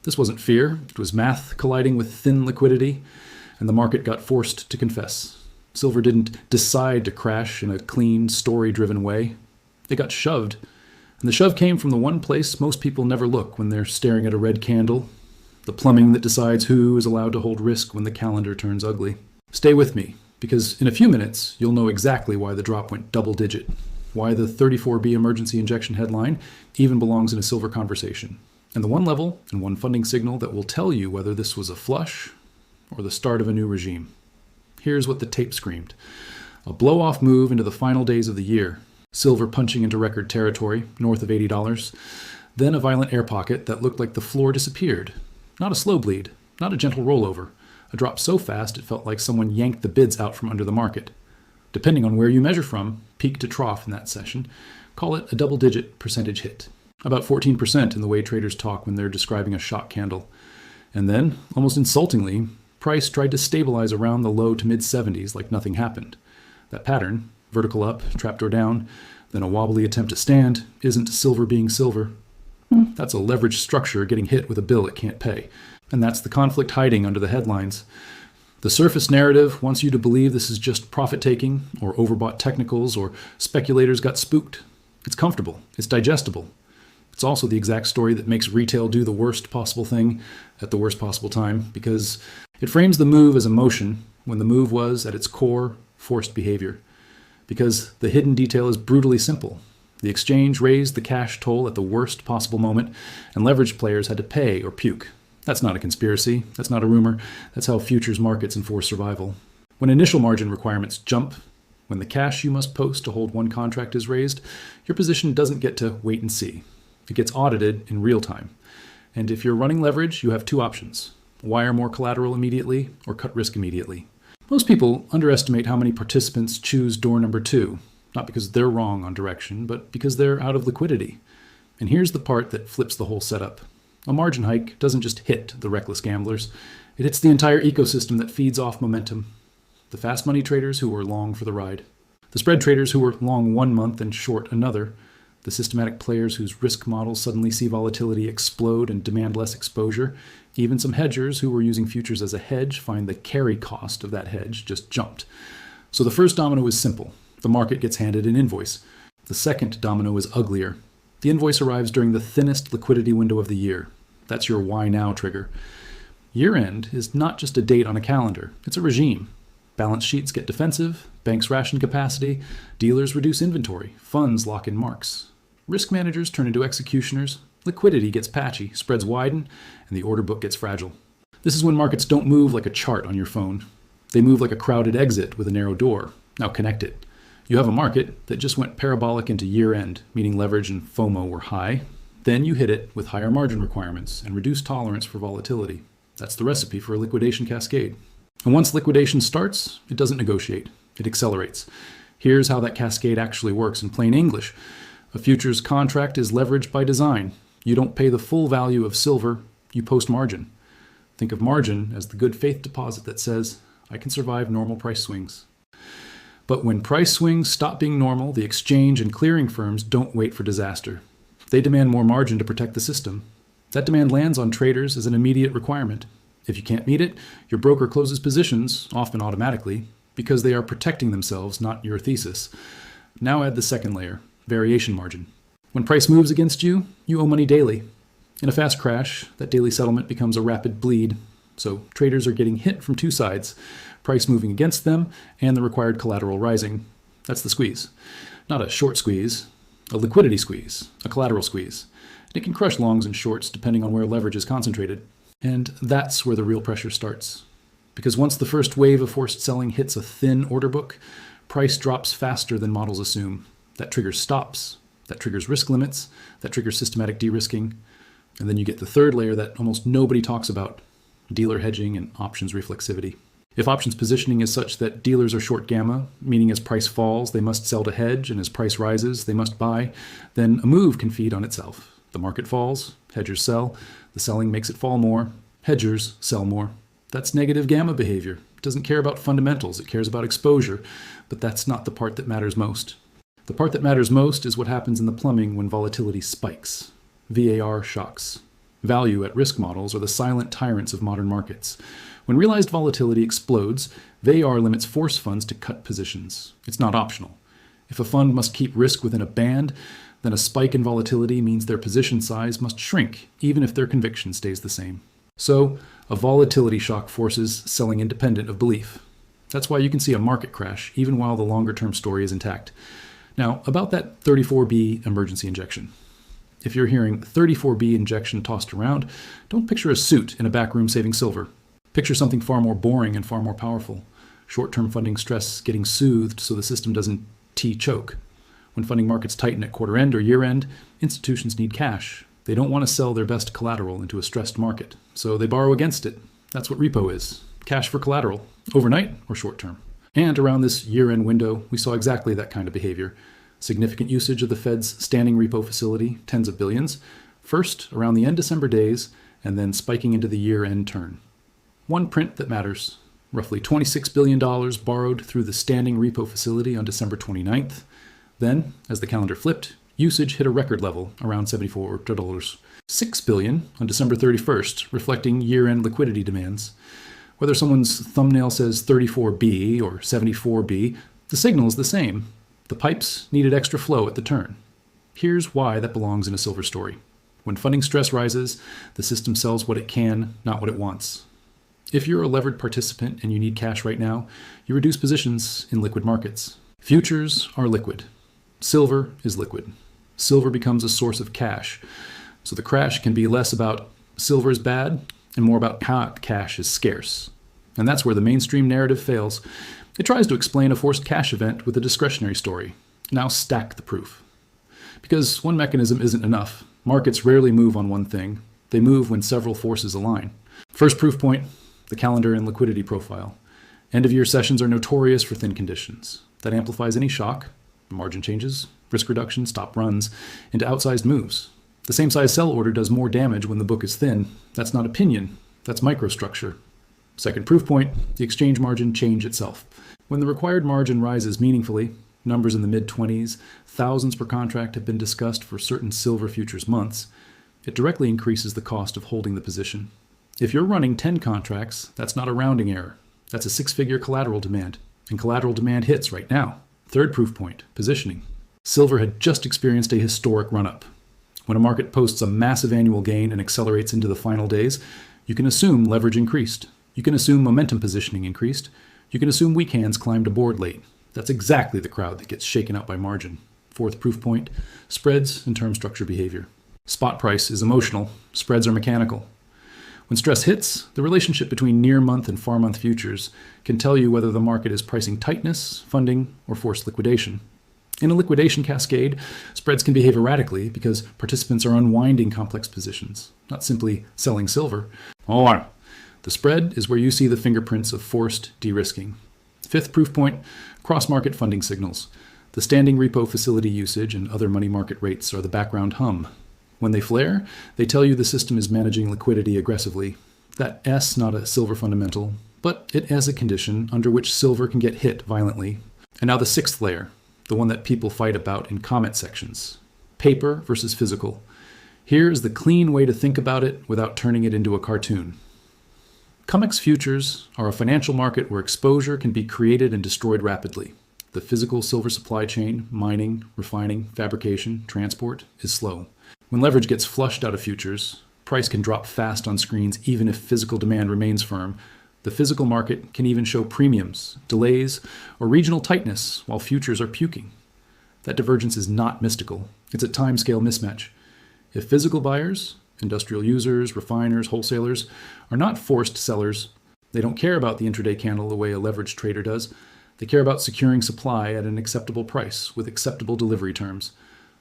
This wasn't fear, it was math colliding with thin liquidity, and the market got forced to confess. Silver didn't decide to crash in a clean, story-driven way. It got shoved. And the shove came from the one place most people never look when they're staring at a red candle, the plumbing that decides who is allowed to hold risk when the calendar turns ugly. Stay with me, because in a few minutes, you'll know exactly why the drop went double-digit, why the 34B emergency injection headline even belongs in a silver conversation, and the one level and one funding signal that will tell you whether this was a flush or the start of a new regime. Here's what the tape screamed. A blow-off move into the final days of the year, silver punching into record territory, north of $80, then a violent air pocket that looked like the floor disappeared. Not a slow bleed, not a gentle rollover, a drop so fast it felt like someone yanked the bids out from under the market. Depending on where you measure from, peak to trough in that session, call it a double-digit percentage hit. About 14% in the way traders talk when they're describing a shock candle. And then, almost insultingly, price tried to stabilize around the low to mid-70s like nothing happened. That pattern, vertical up, trapdoor down, then a wobbly attempt to stand, isn't silver being silver. That's a leveraged structure getting hit with a bill it can't pay. And that's the conflict hiding under the headlines. The surface narrative wants you to believe this is just profit-taking, or overbought technicals, or speculators got spooked. It's comfortable. It's digestible. It's also the exact story that makes retail do the worst possible thing at the worst possible time, because it frames the move as emotion when the move was, at its core, forced behavior. Because the hidden detail is brutally simple. The exchange raised the cash toll at the worst possible moment, and leveraged players had to pay or puke. That's not a conspiracy. That's not a rumor. That's how futures markets enforce survival. When initial margin requirements jump, when the cash you must post to hold one contract is raised, your position doesn't get to wait and see. It gets audited in real time. And if you're running leverage, you have two options: wire more collateral immediately or cut risk immediately. Most people underestimate how many participants choose door number 2, not because they're wrong on direction, but because they're out of liquidity. And here's the part that flips the whole setup. A margin hike doesn't just hit the reckless gamblers. It hits the entire ecosystem that feeds off momentum. The fast money traders who were long for the ride. The spread traders who were long one month and short another. The systematic players whose risk models suddenly see volatility explode and demand less exposure. Even some hedgers who were using futures as a hedge find the carry cost of that hedge just jumped. So the first domino is simple. The market gets handed an invoice. The second domino is uglier. The invoice arrives during the thinnest liquidity window of the year. That's your why now trigger. Year-end is not just a date on a calendar. It's a regime. Balance sheets get defensive, banks ration capacity, dealers reduce inventory, funds lock in marks. Risk managers turn into executioners, liquidity gets patchy, spreads widen, and the order book gets fragile. This is when markets don't move like a chart on your phone. They move like a crowded exit with a narrow door. Now connect it. You have a market that just went parabolic into year-end, meaning leverage and FOMO were high. Then you hit it with higher margin requirements and reduced tolerance for volatility. That's the recipe for a liquidation cascade. And once liquidation starts, it doesn't negotiate. It accelerates. Here's how that cascade actually works in plain English. A futures contract is leveraged by design. You don't pay the full value of silver, you post margin. Think of margin as the good faith deposit that says, I can survive normal price swings. But when price swings stop being normal, the exchange and clearing firms don't wait for disaster. They demand more margin to protect the system. That demand lands on traders as an immediate requirement. If you can't meet it, your broker closes positions, often automatically, because they are protecting themselves, not your thesis. Now add the second layer, variation margin. When price moves against you, you owe money daily. In a fast crash, that daily settlement becomes a rapid bleed. So traders are getting hit from two sides, price moving against them and the required collateral rising. That's the squeeze. Not a short squeeze, a liquidity squeeze, a collateral squeeze. It can crush longs and shorts depending on where leverage is concentrated. And that's where the real pressure starts. Because once the first wave of forced selling hits a thin order book, price drops faster than models assume. That triggers stops, that triggers risk limits, that triggers systematic de-risking. And then you get the third layer that almost nobody talks about, dealer hedging and options reflexivity. If options positioning is such that dealers are short gamma, meaning as price falls, they must sell to hedge, and as price rises, they must buy, then a move can feed on itself. The market falls, hedgers sell, the selling makes it fall more, hedgers sell more. That's negative gamma behavior. It doesn't care about fundamentals, it cares about exposure, but that's not the part that matters most. The part that matters most is what happens in the plumbing when volatility spikes. VAR shocks. Value at risk models are the silent tyrants of modern markets. When realized volatility explodes, VAR limits force funds to cut positions. It's not optional. If a fund must keep risk within a band, then a spike in volatility means their position size must shrink, even if their conviction stays the same. So, a volatility shock forces selling independent of belief. That's why you can see a market crash, even while the longer-term story is intact. Now, about that 34B emergency injection. If you're hearing 34B injection tossed around, don't picture a suit in a back room saving silver. Picture something far more boring and far more powerful. Short-term funding stress getting soothed so the system doesn't T-choke. When funding markets tighten at quarter end or year end, institutions need cash. They don't want to sell their best collateral into a stressed market, so they borrow against it. That's what repo is. Cash for collateral, overnight or short-term. And around this year-end window, we saw exactly that kind of behavior. Significant usage of the Fed's standing repo facility, tens of billions, first around the end December days, and then spiking into the year-end turn. One print that matters. Roughly $26 billion borrowed through the standing repo facility on December 29th. Then, as the calendar flipped, usage hit a record level around $74. $6 billion on December 31st, reflecting year-end liquidity demands. Whether someone's thumbnail says 34B or 74B, the signal is the same. The pipes needed extra flow at the turn. Here's why that belongs in a silver story. When funding stress rises, the system sells what it can, not what it wants. If you're a levered participant and you need cash right now, you reduce positions in liquid markets. Futures are liquid. Silver is liquid. Silver becomes a source of cash. So the crash can be less about silver is bad and more about how cash is scarce. And that's where the mainstream narrative fails. It tries to explain a forced cash event with a discretionary story. Now stack the proof. Because one mechanism isn't enough. Markets rarely move on one thing. They move when several forces align. First proof point, the calendar and liquidity profile. End-of-year sessions are notorious for thin conditions. That amplifies any shock, margin changes, risk reduction, stop runs, into outsized moves. The same size sell order does more damage when the book is thin. That's not opinion, that's microstructure. Second proof point, the exchange margin change itself. When the required margin rises meaningfully, numbers in the mid-20s, thousands per contract have been discussed for certain silver futures months, it directly increases the cost of holding the position. If you're running 10 contracts, that's not a rounding error. That's a six-figure collateral demand, and collateral demand hits right now. Third proof point, positioning. Silver had just experienced a historic run-up. When a market posts a massive annual gain and accelerates into the final days, you can assume leverage increased. You can assume momentum positioning increased. You can assume weak hands climbed aboard late. That's exactly the crowd that gets shaken out by margin. Fourth proof point, spreads and term structure behavior. Spot price is emotional. Spreads are mechanical. When stress hits, the relationship between near-month and far-month futures can tell you whether the market is pricing tightness, funding, or forced liquidation. In a liquidation cascade, spreads can behave erratically because participants are unwinding complex positions, not simply selling silver. The spread is where you see the fingerprints of forced de-risking. Fifth proof point, cross-market funding signals. The standing repo facility usage and other money market rates are the background hum. When they flare, they tell you the system is managing liquidity aggressively. That S not a silver fundamental, but it has a condition under which silver can get hit violently. And now the sixth layer, the one that people fight about in comment sections. Paper versus physical. Here's the clean way to think about it without turning it into a cartoon. COMEX futures are a financial market where exposure can be created and destroyed rapidly. The physical silver supply chain, mining, refining, fabrication, transport, is slow. When leverage gets flushed out of futures, price can drop fast on screens even if physical demand remains firm. The physical market can even show premiums, delays, or regional tightness while futures are puking. That divergence is not mystical. It's a timescale mismatch. If physical buyers, industrial users, refiners, wholesalers, are not forced sellers, they don't care about the intraday candle the way a leveraged trader does. They care about securing supply at an acceptable price with acceptable delivery terms.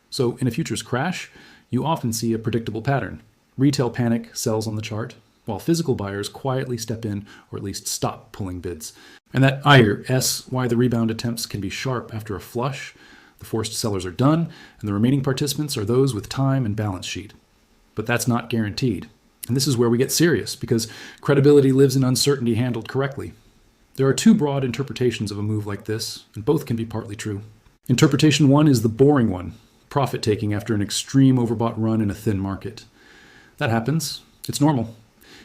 So in a futures crash, you often see a predictable pattern. Retail panic sells on the chart, while physical buyers quietly step in or at least stop pulling bids. And that S, why the rebound attempts can be sharp after a flush. The forced sellers are done, and the remaining participants are those with time and balance sheet. But that's not guaranteed. And this is where we get serious, because credibility lives in uncertainty handled correctly. There are two broad interpretations of a move like this, and both can be partly true. Interpretation one is the boring one, profit-taking after an extreme overbought run in a thin market. That happens. It's normal.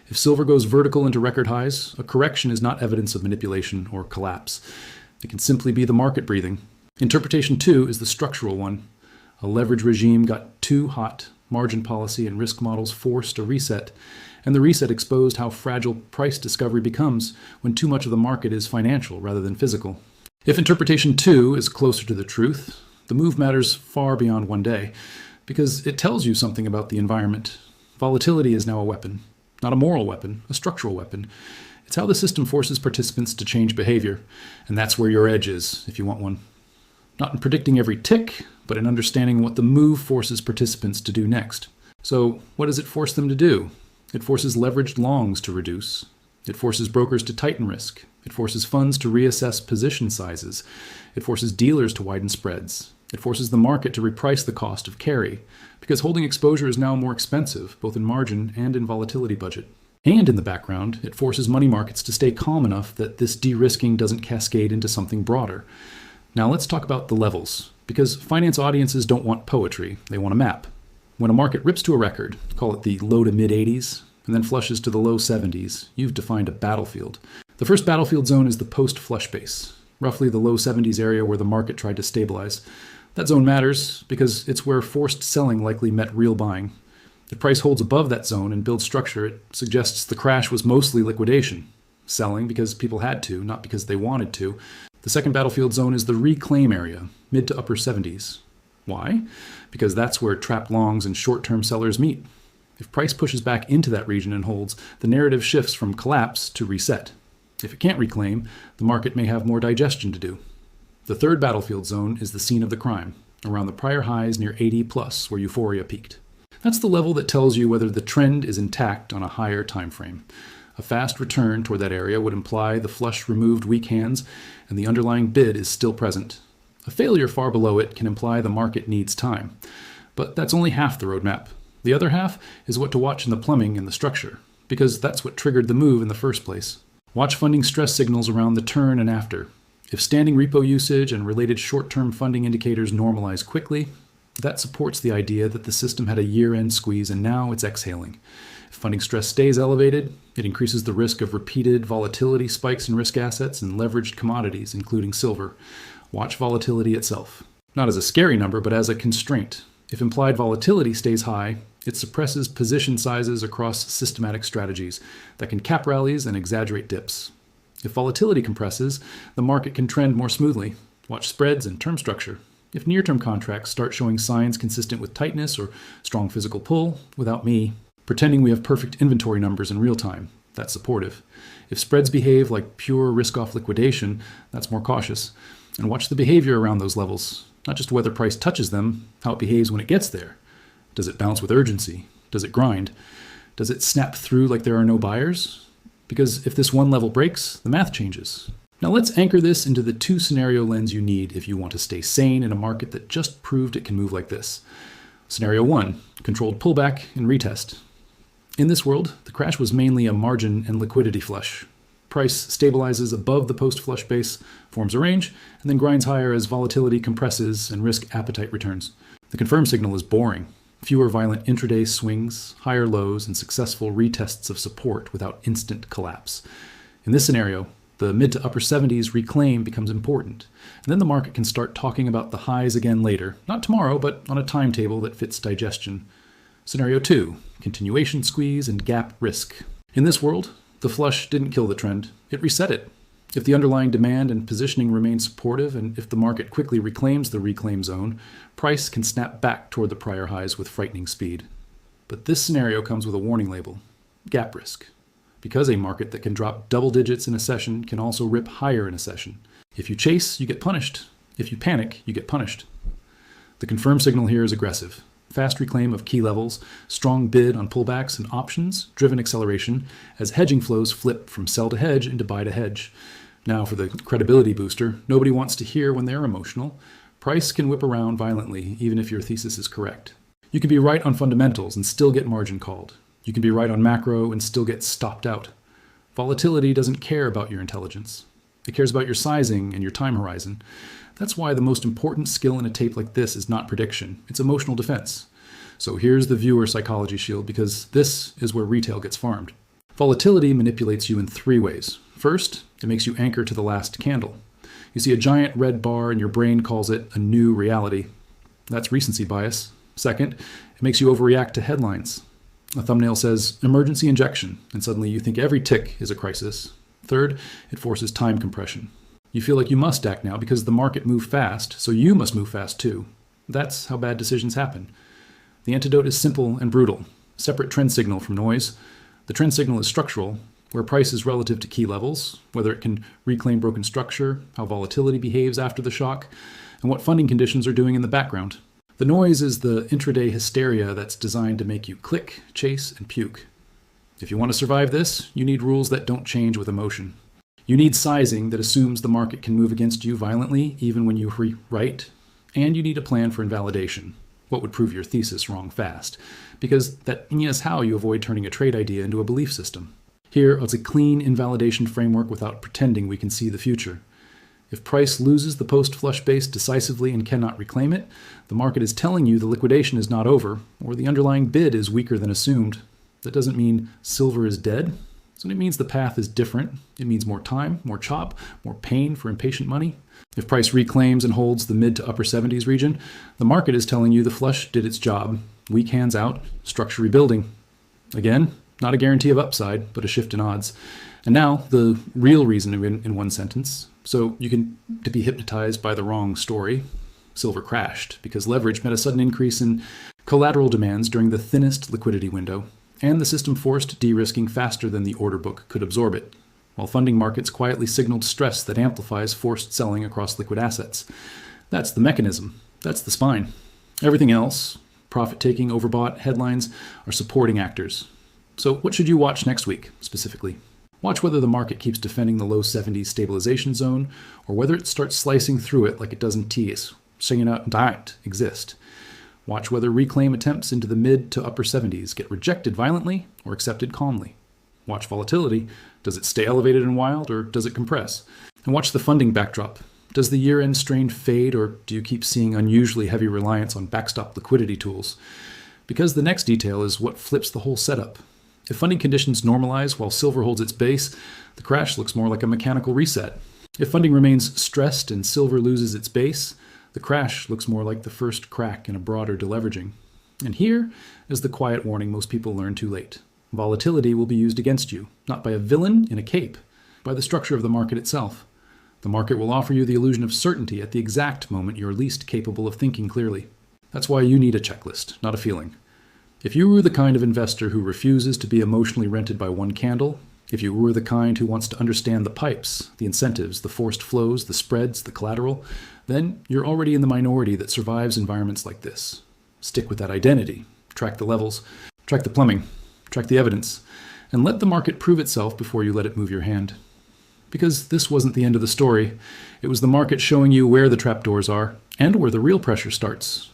If silver goes vertical into record highs, a correction is not evidence of manipulation or collapse. It can simply be the market breathing. Interpretation 2 is the structural one. A leverage regime got too hot, margin policy and risk models forced a reset, and the reset exposed how fragile price discovery becomes when too much of the market is financial rather than physical. If interpretation 2 is closer to the truth, the move matters far beyond one day, because it tells you something about the environment. Volatility is now a weapon, not a moral weapon, a structural weapon. It's how the system forces participants to change behavior, and that's where your edge is, if you want one. Not in predicting every tick, but in understanding what the move forces participants to do next. So what does it force them to do? It forces leveraged longs to reduce. It forces brokers to tighten risk. It forces funds to reassess position sizes. It forces dealers to widen spreads. It forces the market to reprice the cost of carry, because holding exposure is now more expensive, both in margin and in volatility budget. And in the background, it forces money markets to stay calm enough that this de-risking doesn't cascade into something broader. Now let's talk about the levels, because finance audiences don't want poetry, they want a map. When a market rips to a record, call it the low to mid 80s, and then flushes to the low 70s, you've defined a battlefield. The first battlefield zone is the post-flush base, roughly the low 70s area where the market tried to stabilize. That zone matters because it's where forced selling likely met real buying. If price holds above that zone and builds structure, it suggests the crash was mostly liquidation. Selling because people had to, not because they wanted to. The second battlefield zone is the reclaim area, mid to upper 70s. Why? Because that's where trapped longs and short-term sellers meet. If price pushes back into that region and holds, the narrative shifts from collapse to reset. If it can't reclaim, the market may have more digestion to do. The third battlefield zone is the scene of the crime, around the prior highs near 80 plus, where euphoria peaked. That's the level that tells you whether the trend is intact on a higher time frame. A fast return toward that area would imply the flush removed weak hands and the underlying bid is still present. A failure far below it can imply the market needs time. But that's only half the roadmap. The other half is what to watch in the plumbing and the structure, because that's what triggered the move in the first place. Watch funding stress signals around the turn and after. If standing repo usage and related short-term funding indicators normalize quickly, that supports the idea that the system had a year-end squeeze and now it's exhaling. If funding stress stays elevated, it increases the risk of repeated volatility spikes in risk assets and leveraged commodities, including silver. Watch volatility itself. Not as a scary number, but as a constraint. If implied volatility stays high, it suppresses position sizes across systematic strategies that can cap rallies and exaggerate dips. If volatility compresses, the market can trend more smoothly. Watch spreads and term structure. If near-term contracts start showing signs consistent with tightness or strong physical pull, without me pretending we have perfect inventory numbers in real time, that's supportive. If spreads behave like pure risk-off liquidation, that's more cautious. And watch the behavior around those levels, not just whether price touches them, how it behaves when it gets there. Does it bounce with urgency? Does it grind? Does it snap through like there are no buyers? Because if this one level breaks, the math changes. Now let's anchor this into the two scenario lens you need if you want to stay sane in a market that just proved it can move like this. Scenario 1, controlled pullback and retest. In this world, the crash was mainly a margin and liquidity flush. Price stabilizes above the post-flush base, forms a range, and then grinds higher as volatility compresses and risk appetite returns. The confirm signal is boring. Fewer violent intraday swings, higher lows, and successful retests of support without instant collapse. In this scenario, the mid to upper 70s reclaim becomes important, and then the market can start talking about the highs again later, not tomorrow, but on a timetable that fits digestion. Scenario 2, continuation squeeze and gap risk. In this world, the flush didn't kill the trend, it reset it. If the underlying demand and positioning remain supportive, and if the market quickly reclaims the reclaim zone, price can snap back toward the prior highs with frightening speed. But this scenario comes with a warning label, gap risk, because a market that can drop double digits in a session can also rip higher in a session. If you chase, you get punished. If you panic, you get punished. The confirm signal here is aggressive. Fast reclaim of key levels, strong bid on pullbacks and options, driven acceleration, as hedging flows flip from sell to hedge into buy to hedge. Now for the credibility booster, nobody wants to hear when they're emotional. Price can whip around violently, even if your thesis is correct. You can be right on fundamentals and still get margin called. You can be right on macro and still get stopped out. Volatility doesn't care about your intelligence. It cares about your sizing and your time horizon. That's why the most important skill in a tape like this is not prediction, it's emotional defense. So here's the viewer psychology shield, because this is where retail gets farmed. Volatility manipulates you in 3 ways. First, it makes you anchor to the last candle. You see a giant red bar and your brain calls it a new reality. That's recency bias. Second, it makes you overreact to headlines. A thumbnail says emergency injection, and suddenly you think every tick is a crisis. Third, it forces time compression. You feel like you must act now because the market moved fast, so you must move fast too. That's how bad decisions happen. The antidote is simple and brutal. Separate trend signal from noise. The trend signal is structural, where price is relative to key levels, whether it can reclaim broken structure, how volatility behaves after the shock, and what funding conditions are doing in the background. The noise is the intraday hysteria that's designed to make you click, chase, and puke. If you want to survive this, you need rules that don't change with emotion. You need sizing that assumes the market can move against you violently even when you right, and you need a plan for invalidation, what would prove your thesis wrong fast, because that is how you avoid turning a trade idea into a belief system. Here is a clean invalidation framework without pretending we can see the future. If price loses the post-flush base decisively and cannot reclaim it, the market is telling you the liquidation is not over, or the underlying bid is weaker than assumed. That doesn't mean silver is dead. So it means the path is different. It means more time, more chop, more pain for impatient money. If price reclaims and holds the mid to upper 70s region, the market is telling you the flush did its job. Weak hands out, structure rebuilding. Again, not a guarantee of upside, but a shift in odds. And now, the real reason in one sentence. So you can be hypnotized by the wrong story. Silver crashed because leverage met a sudden increase in collateral demands during the thinnest liquidity window, and the system forced de-risking faster than the order book could absorb it, while funding markets quietly signaled stress that amplifies forced selling across liquid assets. That's the mechanism. That's the spine. Everything else, profit-taking, overbought, headlines, are supporting actors. So what should you watch next week, specifically? Watch whether the market keeps defending the low 70s stabilization zone, or whether it starts slicing through it like it does in TS, saying it don't exist. Watch whether reclaim attempts into the mid to upper 70s get rejected violently or accepted calmly. Watch volatility. Does it stay elevated and wild, or does it compress? And watch the funding backdrop. Does the year-end strain fade, or do you keep seeing unusually heavy reliance on backstop liquidity tools? Because the next detail is what flips the whole setup. If funding conditions normalize while silver holds its base, the crash looks more like a mechanical reset. If funding remains stressed and silver loses its base, the crash looks more like the first crack in a broader deleveraging. And here is the quiet warning most people learn too late. Volatility will be used against you, not by a villain in a cape, by the structure of the market itself. The market will offer you the illusion of certainty at the exact moment you're least capable of thinking clearly. That's why you need a checklist, not a feeling. If you were the kind of investor who refuses to be emotionally rented by one candle, if you were the kind who wants to understand the pipes, the incentives, the forced flows, the spreads, the collateral, then you're already in the minority that survives environments like this. Stick with that identity, track the levels, track the plumbing, track the evidence, and let the market prove itself before you let it move your hand. Because this wasn't the end of the story. It was the market showing you where the trapdoors are and where the real pressure starts.